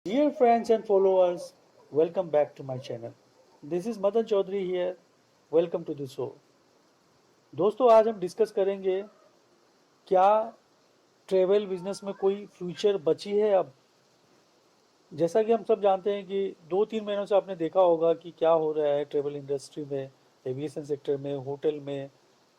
Dear friends and followers, welcome back to my channel. This is Madan Chaudhary here. Welcome to the show. दोस्तों आज हम discuss करेंगे क्या travel business में कोई फ्यूचर बची है अब। जैसा कि हम सब जानते हैं कि 2-3 महीनों से आपने देखा होगा कि क्या हो रहा है ट्रेवल इंडस्ट्री में, एविएशन सेक्टर में, होटल में,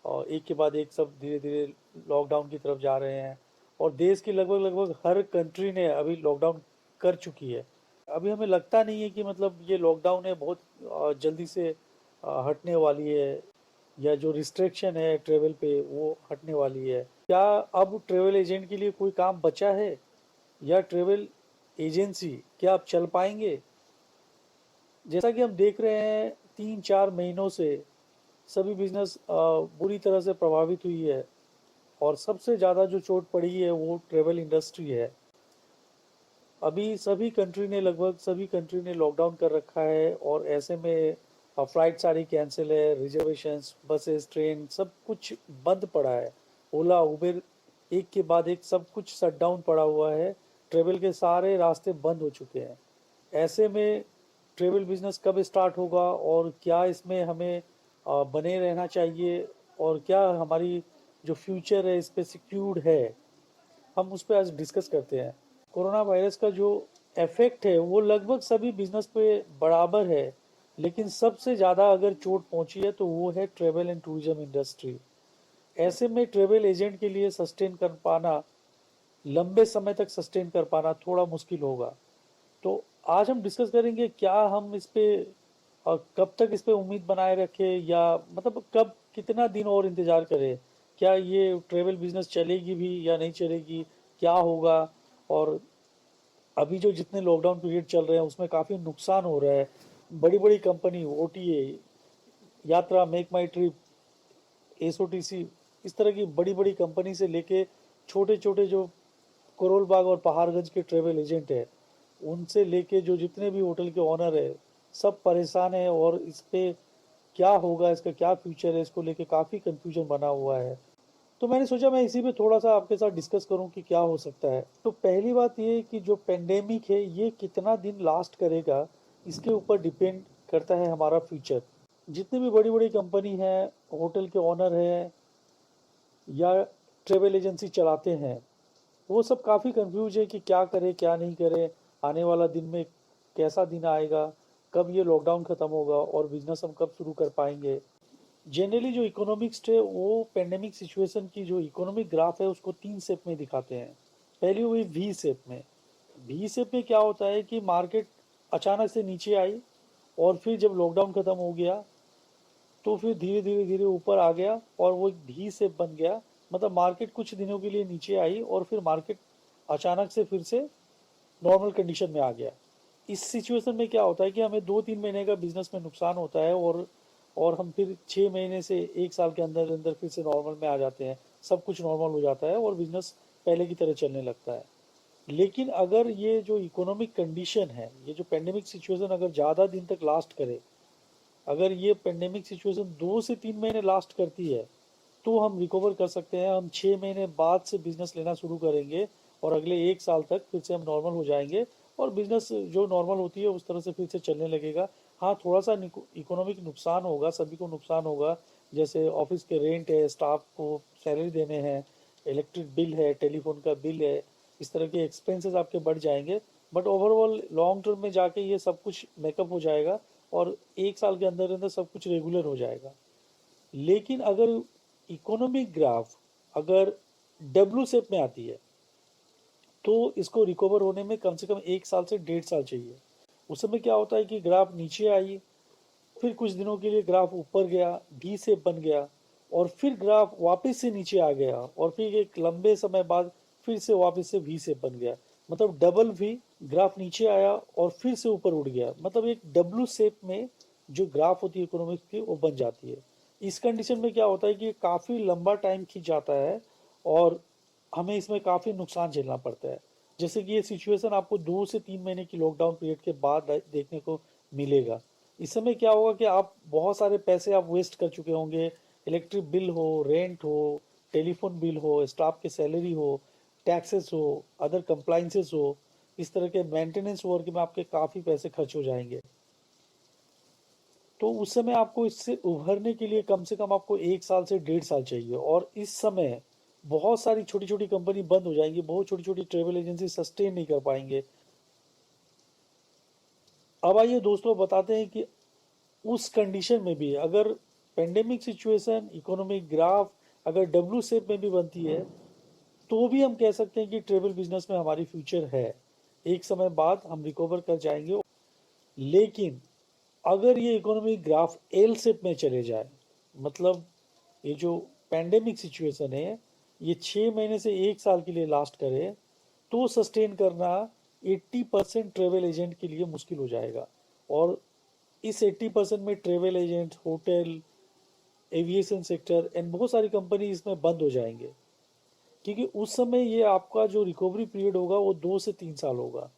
और एक के बाद एक सब धीरे धीरे लॉकडाउन की तरफ जा रहे हैं। और देश की लगभग लगभग हर कंट्री ने अभी लॉकडाउन कर चुकी है। अभी हमें लगता नहीं है कि मतलब ये लॉकडाउन है बहुत जल्दी से हटने वाली है, या जो रिस्ट्रिक्शन है ट्रेवल पे वो हटने वाली है। क्या अब ट्रेवल एजेंट के लिए कोई काम बचा है, या ट्रेवल एजेंसी क्या आप चल पाएंगे? जैसा कि हम देख रहे हैं 3-4 महीनों से सभी बिजनेस बुरी तरह से प्रभावित हुई है, और सबसे ज़्यादा जो चोट पड़ी है वो ट्रेवल इंडस्ट्री है। अभी लगभग सभी कंट्री ने लॉकडाउन कर रखा है, और ऐसे में फ्लाइट सारी कैंसिल है, रिजर्वेशंस, बसेस, ट्रेन सब कुछ बंद पड़ा है। ओला उबेर एक के बाद एक सब कुछ शट डाउन पड़ा हुआ है। ट्रेवल के सारे रास्ते बंद हो चुके हैं। ऐसे में ट्रेवल बिजनेस कब स्टार्ट होगा, और क्या इसमें हमें बने रहना चाहिए, और क्या हमारी जो फ्यूचर है इस पे सिक्योर्ड है, हम उस पर आज डिस्कस करते हैं। कोरोना वायरस का जो इफेक्ट है वो लगभग सभी बिजनेस पे बराबर है, लेकिन सबसे ज़्यादा अगर चोट पहुंची है तो वो है ट्रेवल एंड टूरिज्म इंडस्ट्री। ऐसे में ट्रेवल एजेंट के लिए सस्टेन कर पाना, लंबे समय तक सस्टेन कर पाना थोड़ा मुश्किल होगा। तो आज हम डिस्कस करेंगे क्या हम इस पे कब तक इस पे उम्मीद बनाए रखें, या मतलब कब कितना दिन और इंतज़ार करें। क्या ये ट्रेवल बिजनेस चलेगी भी या नहीं चलेगी, क्या होगा। और अभी जो जितने लॉकडाउन पीरियड चल रहे हैं उसमें काफ़ी नुकसान हो रहा है। बड़ी बड़ी कंपनी, ओटीए, यात्रा, मेक माई ट्रिप, एसओटीसी, इस तरह की बड़ी बड़ी कंपनी से लेके छोटे छोटे जो करोल बाग और पहाड़गंज के ट्रेवल एजेंट है, उनसे लेके जो जितने भी होटल के ऑनर है, सब परेशान है। और इस पे क्या होगा, इसका क्या फ्यूचर है, इसको लेके काफ़ी कंफ्यूजन बना हुआ है। तो मैंने सोचा मैं इसी पे थोड़ा सा आपके साथ डिस्कस करूं कि क्या हो सकता है। तो पहली बात ये कि जो पेंडेमिक है ये कितना दिन लास्ट करेगा, इसके ऊपर डिपेंड करता है हमारा फ्यूचर। जितनी भी बड़ी बड़ी कंपनी है, होटल के ऑनर हैं, या ट्रेवल एजेंसी चलाते हैं, वो सब काफ़ी कंफ्यूज है कि क्या करें क्या नहीं करें। आने वाला दिन में कैसा दिन आएगा, कब ये लॉकडाउन ख़त्म होगा, और बिजनेस हम कब शुरू कर पाएंगे। जनरली जो इकोनॉमिक्स है वो पेंडेमिक सिचुएशन की जो इकोनॉमिक ग्राफ है उसको 3 शेप में दिखाते हैं। पहली हुई वी शेप में। वी शेप में क्या होता है कि मार्केट अचानक से नीचे आई, और फिर जब लॉकडाउन ख़त्म हो गया तो फिर धीरे धीरे धीरे ऊपर आ गया, और वो एक वी शेप बन गया। मतलब मार्केट कुछ दिनों के लिए नीचे आई, और फिर मार्केट अचानक से फिर से नॉर्मल कंडीशन में आ गया। इस सिचुएशन में क्या होता है कि हमें 2-3 महीने का बिजनेस में नुकसान होता है, और हम फिर 6 महीने से 1 साल के अंदर अंदर फिर से नॉर्मल में आ जाते हैं। सब कुछ नॉर्मल हो जाता है और बिजनेस पहले की तरह चलने लगता है। लेकिन अगर ये जो इकोनॉमिक कंडीशन है, ये जो पेंडेमिक सिचुएशन अगर ज़्यादा दिन तक लास्ट करे, अगर ये पेंडेमिक सिचुएशन 2 से 3 महीने लास्ट करती है, तो हम रिकवर कर सकते हैं। हम 6 महीने बाद से बिजनेस लेना शुरू करेंगे, और अगले 1 साल तक फिर से हम नॉर्मल हो जाएंगे, और बिजनेस जो नॉर्मल होती है उस तरह से फिर से चलने लगेगा। हाँ, थोड़ा सा इकोनॉमिक नुकसान होगा, सभी को नुकसान होगा। जैसे ऑफिस के रेंट है, स्टाफ को सैलरी देने हैं, इलेक्ट्रिक बिल है, टेलीफोन का बिल है, इस तरह के एक्सपेंसेस आपके बढ़ जाएंगे। बट ओवरऑल लॉन्ग टर्म में जाके ये सब कुछ मेकअप हो जाएगा, और 1 साल के अंदर अंदर सब कुछ रेगुलर हो जाएगा। लेकिन अगर इकोनॉमिक ग्राफ अगर डब्ल्यू शेप में आती है, तो इसको रिकवर होने में कम से कम 1 साल से 1.5 साल चाहिए। उस समय क्या होता है कि ग्राफ नीचे आई, फिर कुछ दिनों के लिए ग्राफ ऊपर गया, वी शेप बन गया, और फिर ग्राफ वापस से नीचे आ गया, और फिर एक लंबे समय बाद फिर से वापस से वी शेप बन गया। मतलब डबल वी, ग्राफ नीचे आया और फिर से ऊपर उठ गया। मतलब एक डब्ल्यू शेप में जो ग्राफ होती है इकोनॉमिक्स की वो बन जाती है। इस कंडीशन में क्या होता है कि काफ़ी लंबा टाइम खींच जाता है, और हमें इसमें काफ़ी नुकसान झेलना पड़ता है। जैसे कि ये सिचुएशन आपको 2 से 3 महीने की लॉकडाउन पीरियड के बाद देखने को मिलेगा। इस समय क्या होगा कि आप बहुत सारे पैसे आप वेस्ट कर चुके होंगे। इलेक्ट्रिक बिल हो, रेंट हो, टेलीफोन बिल हो, स्टाफ की सैलरी हो, टैक्सेस हो, अदर कंप्लाइंसेस हो, इस तरह के मेंटेनेंस वर्क में आपके काफ़ी पैसे खर्च हो जाएंगे। तो उस समय आपको इससे उभरने के लिए कम से कम आपको 1 साल से 1.5 साल चाहिए, और इस समय बहुत सारी छोटी छोटी कंपनी बंद हो जाएंगी, बहुत छोटी छोटी ट्रेवल एजेंसी सस्टेन नहीं कर पाएंगे। अब आइए दोस्तों बताते हैं कि उस कंडीशन में भी अगर पेंडेमिक सिचुएशन, इकोनॉमिक ग्राफ अगर डब्ल्यू शेप में भी बनती है, तो भी हम कह सकते हैं कि ट्रेवल बिजनेस में हमारी फ्यूचर है। एक समय बाद हम रिकवर कर जाएंगे। लेकिन अगर ये इकोनॉमिक ग्राफ एल शेप में चले जाए, मतलब ये जो पैंडेमिक सिचुएशन है ये 6 महीने से 1 साल के लिए लास्ट करे, तो सस्टेन करना 80% ट्रेवल एजेंट के लिए मुश्किल हो जाएगा। और इस 80% में travel agent, hotel, aviation sector and बहुत सारी कंपनी इसमें बंद हो जाएंगे, क्योंकि उस समय ये आपका जो रिकवरी पीरियड होगा वो 2 से 3 साल होगा।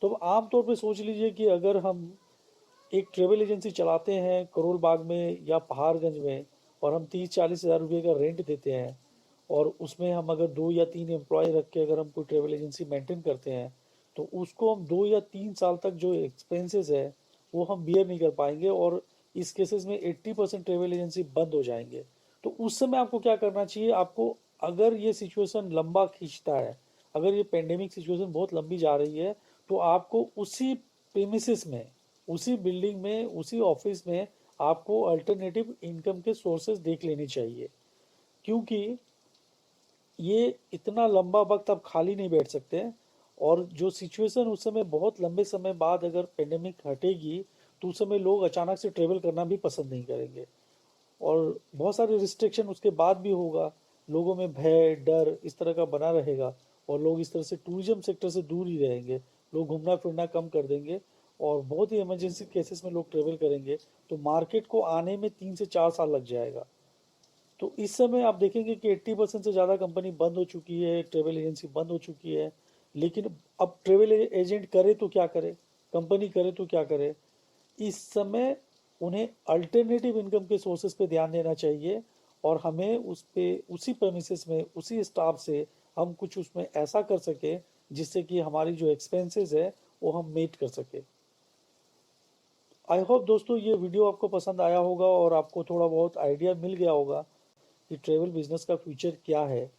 तो अब आमतौर पे सोच लीजिए कि अगर हम एक ट्रेवल एजेंसी चलाते हैं करोल बाग में या पहाड़गंज में, और हम 30-40 हज़ार रुपये का रेंट देते हैं, और उसमें हम अगर 2 या 3 एम्प्लॉय रख के अगर हम कोई ट्रेवल एजेंसी मेंटेन करते हैं, तो उसको हम 2 या 3 साल तक जो एक्सपेंसेस है वो हम बियर नहीं कर पाएंगे, और इस केसेस में 80% ट्रेवल एजेंसी बंद हो जाएंगे। तो उस समय आपको क्या करना चाहिए, आपको अगर ये सिचुएशन लंबा खींचता है, अगर ये पेंडेमिक सिचुएशन बहुत लंबी जा रही है, तो आपको उसी प्रीमिसेस में, उसी बिल्डिंग में, उसी ऑफिस में आपको अल्टरनेटिव इनकम के सोर्सेज देख लेने चाहिए। क्योंकि ये इतना लंबा वक्त आप खाली नहीं बैठ सकते, और जो सिचुएशन उस समय बहुत लंबे समय बाद अगर पेंडेमिक हटेगी, तो उस समय लोग अचानक से ट्रेवल करना भी पसंद नहीं करेंगे, और बहुत सारे रिस्ट्रिक्शन उसके बाद भी होगा। लोगों में भय, डर इस तरह का बना रहेगा, और लोग इस तरह से टूरिज्म सेक्टर से दूर ही रहेंगे। लोग घूमना फिरना कम कर देंगे, और बहुत ही इमरजेंसी केसेस में लोग ट्रेवल करेंगे। तो मार्केट को आने में 3 से 4 साल लग जाएगा। तो इस समय आप देखेंगे कि 80% से ज़्यादा कंपनी बंद हो चुकी है, ट्रेवल एजेंसी बंद हो चुकी है। लेकिन अब ट्रेवल एजेंट करे तो क्या करे, कंपनी करे तो क्या करे, इस समय उन्हें अल्टरनेटिव इनकम के सोर्सेज पे ध्यान देना चाहिए, और हमें उस पे उसी प्रेमिसेस में, उसी स्टाफ से हम कुछ उसमें ऐसा कर सके जिससे कि हमारी जो एक्सपेंसेस है वो हम मीट कर सके। आई होप दोस्तों ये वीडियो आपको पसंद आया होगा, और आपको थोड़ा बहुत आइडिया मिल गया होगा कि ट्रेवल बिजनेस का फ्यूचर क्या है।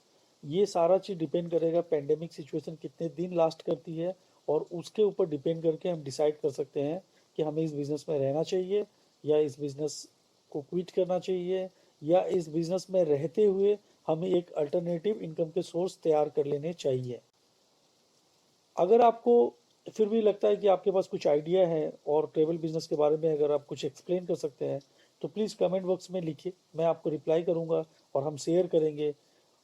ये सारा चीज़ डिपेंड करेगा पेंडेमिक सिचुएशन कितने दिन लास्ट करती है, और उसके ऊपर डिपेंड करके हम डिसाइड कर सकते हैं कि हमें इस बिज़नेस में रहना चाहिए, या इस बिज़नेस को क्विट करना चाहिए, या इस बिज़नेस में रहते हुए हमें एक अल्टरनेटिव इनकम के सोर्स तैयार कर लेने चाहिए। अगर आपको फिर भी लगता है कि आपके पास कुछ आइडिया है और ट्रेवल बिजनेस के बारे में अगर आप कुछ एक्सप्लेन कर सकते हैं, तो प्लीज़ कमेंट बॉक्स में लिखिए, मैं आपको रिप्लाई करूंगा, और हम शेयर करेंगे।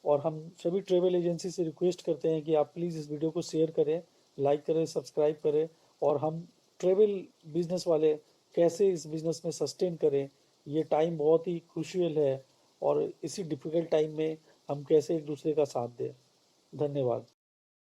और हम सभी ट्रेवल एजेंसी से रिक्वेस्ट करते हैं कि आप प्लीज़ इस वीडियो को शेयर करें, लाइक करें, सब्सक्राइब करें, और हम ट्रेवल बिजनेस वाले कैसे इस बिज़नेस में सस्टेन करें। ये टाइम बहुत ही क्रूशियल है, और इसी डिफ़िकल्ट टाइम में हम कैसे एक दूसरे का साथ दें। धन्यवाद।